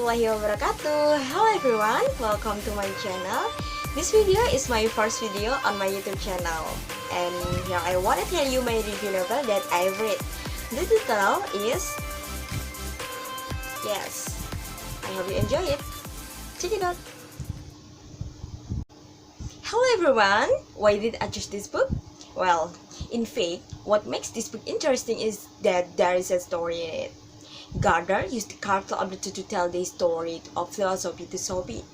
warahmatullahi wabarakatuh. Hello everyone, welcome to my channel. This video is my first video on my YouTube channel, and here I want to tell you my review novel that I've read. The title is Yes. I hope you enjoy it. Check it out. Hello everyone, why did I choose this book? Well, in fact, what makes this book interesting is that there is a story in it. Gaarder used the character ability to tell the story of philosophy to Shopie.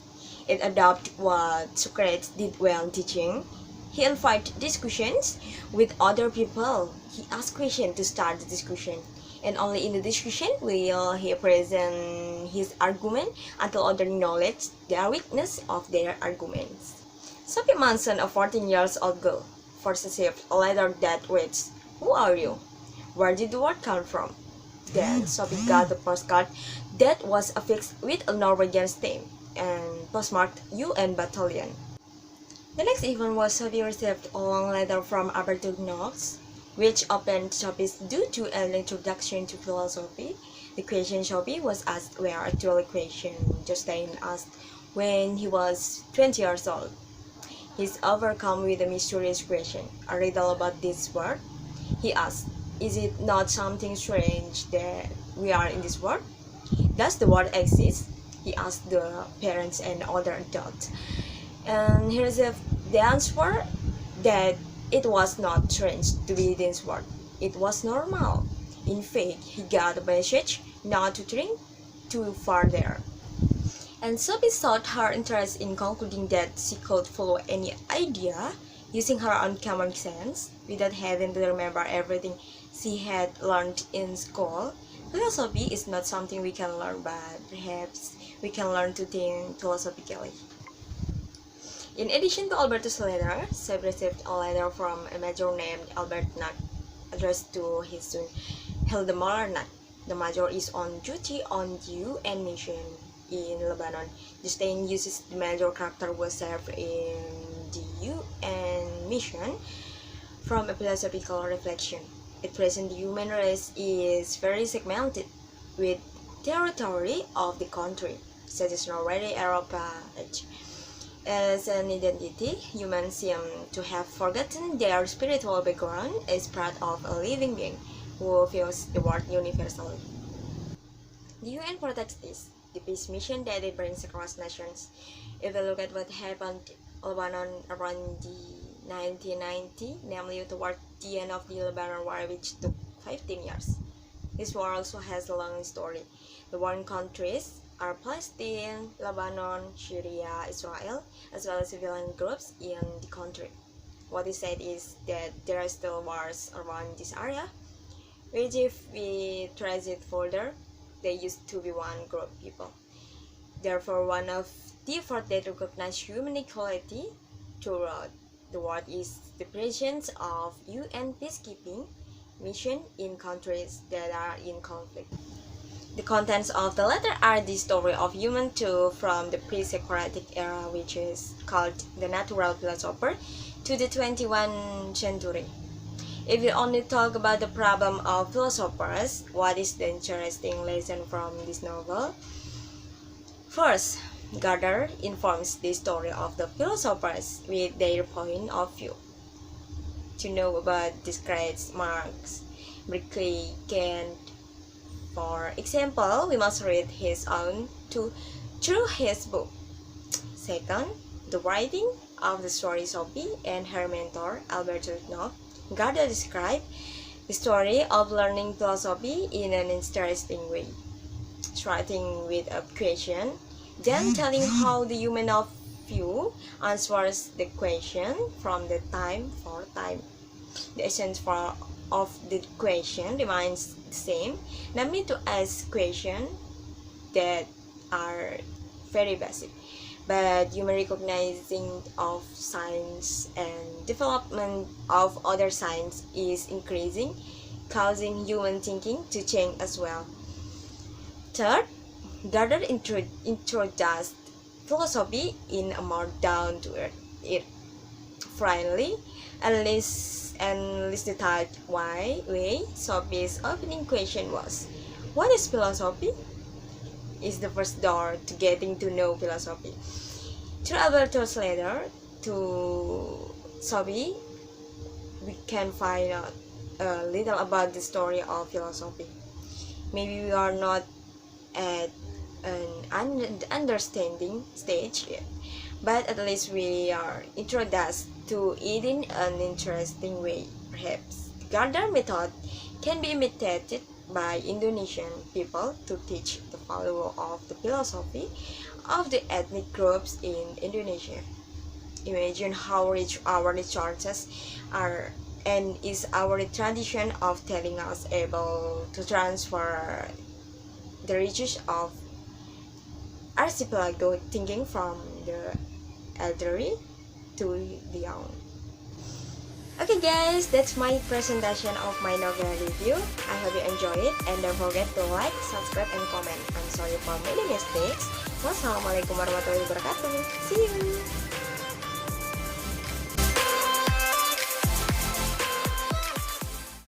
It adopted what Socrates did when teaching. He invited discussions with other people. He asked questions to start the discussion. And only in the discussion will he present his argument until others acknowledge their weakness of their arguments. Shopie mentioned a 14-year-old girl first received a letter that reads, "Who are you? Where did the word come from?" Then Shopie got the postcard that was affixed with a Norwegian stamp and postmarked UN Battalion. The next event was Shopie received a long letter from Alberto Knox, which opened Shopie's due to an introduction to philosophy. The question Shopie was asked were actually question jostein asked when he was 20 years old. He's overcome with a mysterious question, a riddle about this word. He asked, "Is it not something strange that we are in this world? Does the world exist?" He asked the parents and other adults. And he received the answer that it was not strange to be in this world. It was normal. In fact, he got a message not to drink too far there. And Sophie sought her interest in concluding that she could follow any idea using her own common sense without having to remember everything she had learned in school. Philosophy is not something we can learn, but perhaps we can learn to think philosophically. In addition to Alberto's letter, Sophie received a letter from a major named Albert Nut addressed to his son Hildemar Nut. The major is on duty on the UN mission in Lebanon. Jostein uses the major character who served in the UN mission from a philosophical reflection. At present, the human race is very segmented, with territory of the country, such as Norway, Europa, etc. As an identity, humans seem to have forgotten their spiritual background as part of a living being who views the world universally. The UN protects this, the peace mission that it brings across nations. If we look at what happened in Lebanon around the 1990, namely toward the end of the Lebanon War, which took 15 years. This war also has a long story. The war countries are Palestine, Lebanon, Syria, Israel, as well as civilian groups in the country. What is said is that there are still wars around this area, which if we trace it further, they used to be one group of people. Therefore, one of the efforts that recognize human equality throughout the world is the presence of UN peacekeeping mission in countries that are in conflict. The contents of the letter are the story of human too from the pre-Socratic era, which is called the natural philosopher, to the 21st century. If we only talk about the problem of philosophers, what is the interesting lesson from this novel? First, Gaarder informs the story of the philosophers with their point of view. To know about Descartes, Marx, Berkeley, Kant, for example, we must read his own through his book. Second, the writing of the story Shopie and her mentor, Alberto Knox. Gaarder described the story of learning philosophy in an interesting way, starting with a question, then telling how the human of view answers the question from the time for time. The essence of the question remains the same, namely to ask questions that are very basic. But human recognizing of science and development of other science is increasing, causing human thinking to change as well. Third, Gaarder introduced philosophy in a more down-to-earth, friendly, and listed out way. Sophie's opening question was, "What is philosophy?" is the first door to getting to know philosophy. Through Alberto's letter to Shopie, we can find out a little about the story of philosophy. Maybe we are not at an understanding stage yet, but at least we are introduced to it in an interesting way. Perhaps the gaarder method can be imitated by Indonesian people to teach the value of the philosophy of the ethnic groups in Indonesia. Imagine how rich our resources are, and is our tradition of telling us able to transfer the riches of archipelago thinking from the elderly to the young. Okay guys, that's my presentation of my novel review. I hope you enjoy it, and don't forget to like, subscribe, and comment. I'm sorry for many mistakes. Wassalamualaikum warahmatullahi wabarakatuh. See you.